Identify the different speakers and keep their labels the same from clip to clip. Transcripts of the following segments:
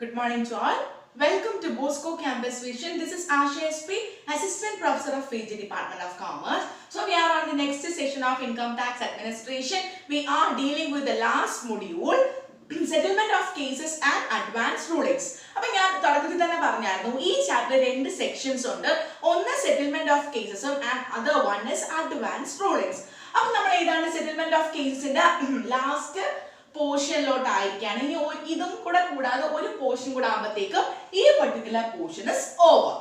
Speaker 1: Good morning to all. Welcome to Bosco Campus Vision. This is Asha SP, Assistant Professor of PG Department of Commerce. So we are on the next session of Income Tax Administration. We are dealing with the last module, Settlement of Cases and Advance Rulings. അപ്പോൾ ഞാൻ തുടക്കത്തിൽ തന്നെ പറഞ്ഞായിരുന്നു ഈ chapter രണ്ട് sections ഉണ്ട്. ഒന്ന് settlement of കേസസും and other one is advance rulings. അപ്പോൾ നമ്മൾ ഏതാണ് സെറ്റിൽമെന്റ് ഓഫ് കേസസിന്റെ ലാസ്റ്റ് പോർഷനിലോട്ടായിരിക്കാണ്. ഇനി ഇതും കൂടെ കൂടാതെ ഒരു പോർഷൻ കൂടെ ആകുമ്പോഴത്തേക്കും ഈ particular portion is over.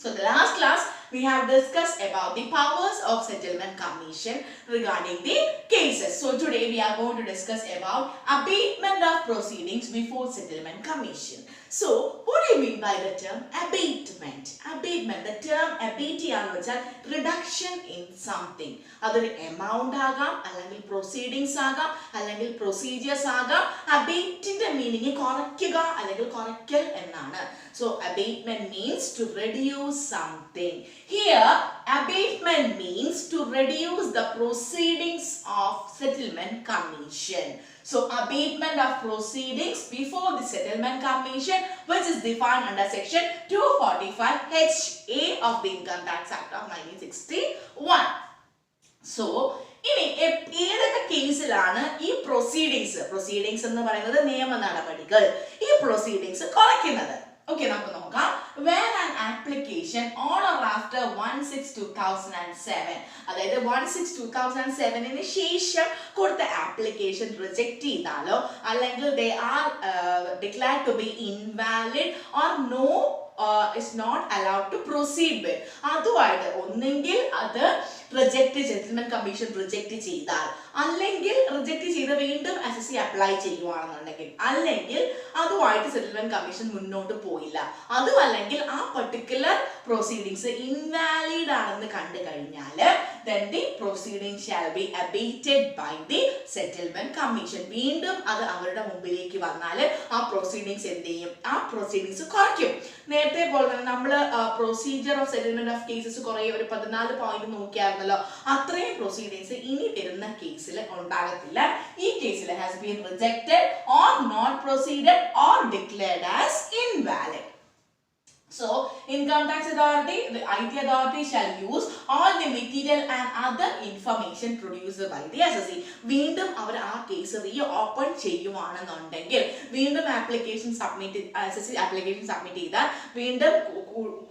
Speaker 1: So the last class we have discussed about the powers of settlement commission regarding the cases. So today we are going to discuss about abatement of proceedings before settlement commission. So what do you mean by the term abatement? Abatement, the term abate എന്ന് വെച്ചാൽ reduction in something. അതൊരു amount ആകാം, അല്ലെങ്കിൽ proceedings ആകാം, അല്ലെങ്കിൽ procedures ആകാം. Abateന്റെ meaning കുറയ്ക്കുക അല്ലെങ്കിൽ കുറയ്ക്കൽ എന്നാണ്. So abatement means to reduce something. Here abatement means to reduce the proceedings of settlement commission. So abatement of proceedings before the settlement commission, which is defined under section 245HA of the Income Tax Act of 1961. So ഇനി ഏതൊക്കെ കേസിലാണ് ഈ proceedings എന്ന് പറയുന്നത് നിയമ നടപടികൾ ഈ proceedings കുറയ്ക്കുന്നത്? Okay, നമുക്ക് നോക്കാം. When an application on or after 1/6/2007, അതായത് 1/6/2007 ശേഷം കൊടുത്ത ആപ്ലിക്കേഷൻ റിജക്ട് ചെയ്താലോ അല്ലെങ്കിൽ they are declared to be invalid or no is not allowed to proceed with, അതുമായിട്ട് ഒന്നെങ്കിൽ അത് റിജക്ട് സെറ്റിൽമെന്റ് കമ്മീഷൻ റിജക്ട് ചെയ്താൽ, അല്ലെങ്കിൽ റിജക്ട് ചെയ്ത് വീണ്ടും SSC അപ്ലൈ ചെയ്യുവാണെന്നുണ്ടെങ്കിൽ, അല്ലെങ്കിൽ അതുമായിട്ട് സെറ്റിൽമെന്റ് കമ്മീഷൻ മുന്നോട്ട് പോയില്ല, അതുമല്ലെങ്കിൽ ആ പർട്ടിക്കുലർ പ്രൊസീഡിങ്സ് ഇൻവാലിഡ് ആണെന്ന് കണ്ടു കഴിഞ്ഞാൽ then the proceeding shall be abated by the settlement commission. വീണ്ടും അത് അവരുടെ മുമ്പിലേക്ക് വന്നാൽ ആ പ്രൊസീഡിങ്സ് എന്ത് ചെയ്യും? ആ പ്രൊസീഡിങ്സ് കുറയ്ക്കും. നേരത്തെ പോലെ തന്നെ നമ്മൾ procedure of settlement of cases കുറേ ഒരു 14 പോയിന്റ് നോക്കിയായിരുന്നല്ലോ. അത്രയും പ്രൊസീഡിങ്സ് ഇനി വരുന്ന കേസിൽ ഉണ്ടാകത്തില്ല. ഈ കേസിൽ has been rejected or not proceeded or declared as invalid. So, Income Tax Authority, the IT authority shall use all the material and other information produced by the SSC. വീണ്ടും അവർ ആ case re open ചെയ്യുവാണെന്നുണ്ടെങ്കിൽ, വീണ്ടും application submit SSC application submit ചെയ്താൽ വീണ്ടും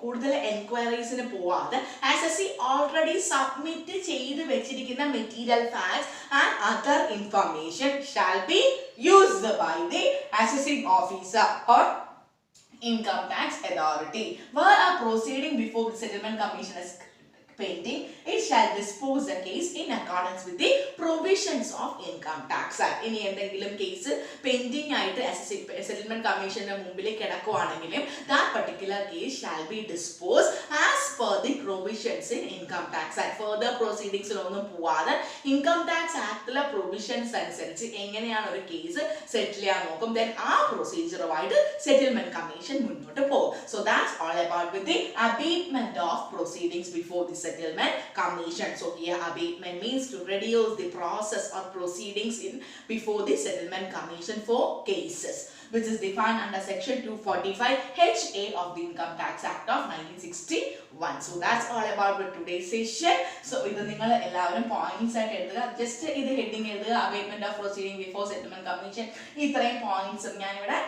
Speaker 1: കൂടുതൽ എൻക്വയറീസിന് പോവാതെ SSC already submit ചെയ്ത് വെച്ചിരിക്കുന്ന material facts and other information shall be used by the assessing officer or Income Tax Authority. Where a proceeding before the settlement commission is pending, it shall dispose the case in accordance with the provisions of Income Tax Act. ഇനി എന്തെങ്കിലും case pending ആയിട്ട് settlement കമ്മീഷന്റെ മുമ്പിൽ കിടക്കുവാണെങ്കിലും that particular case shall be disposed as per the provisions in Income Tax Act. Further proceedings ഒന്നും പോവാതെ Income Tax Actലെ provisions അനുസരിച്ച് എങ്ങനെയാണ് ഒരു കേസ് സെറ്റിൽ ചെയ്യാൻ നോക്കും, then ആ പ്രൊസീജിയറുമായിട്ട് സെറ്റിൽമെന്റ് കമ്മീഷൻ മുന്നോട്ട് പോകും. So that's all about with the abatement of proceedings before the settlement commission. So here abatement means to reduce the process or proceedings in before the settlement commission for cases, which is defined under section 245HA of the Income Tax Act of 1961. So that's all about with today's session. So ഇത് നിങ്ങൾ എല്ലാവരും points ആയിട്ട് എഴുതുക. Just ഇത് heading എഴുതുക, abatement of proceeding before settlement commission. ഇത്രയും points ഞാൻ ഇവിടെ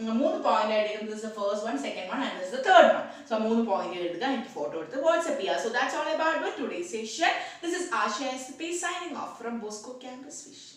Speaker 1: 3 പോയിന്റ് ആയിട്ട് എഴുതുന്നത്. This is the first one, second one and this is the third one. So 3 point എഴുതുക, എനിക്ക് ഫോട്ടോ എടുത്ത് വാട്സ്ആപ്പ് ചെയ്യുക. So that's all about with today's session. This is Asha SP signing off from Bosco Campus Vision.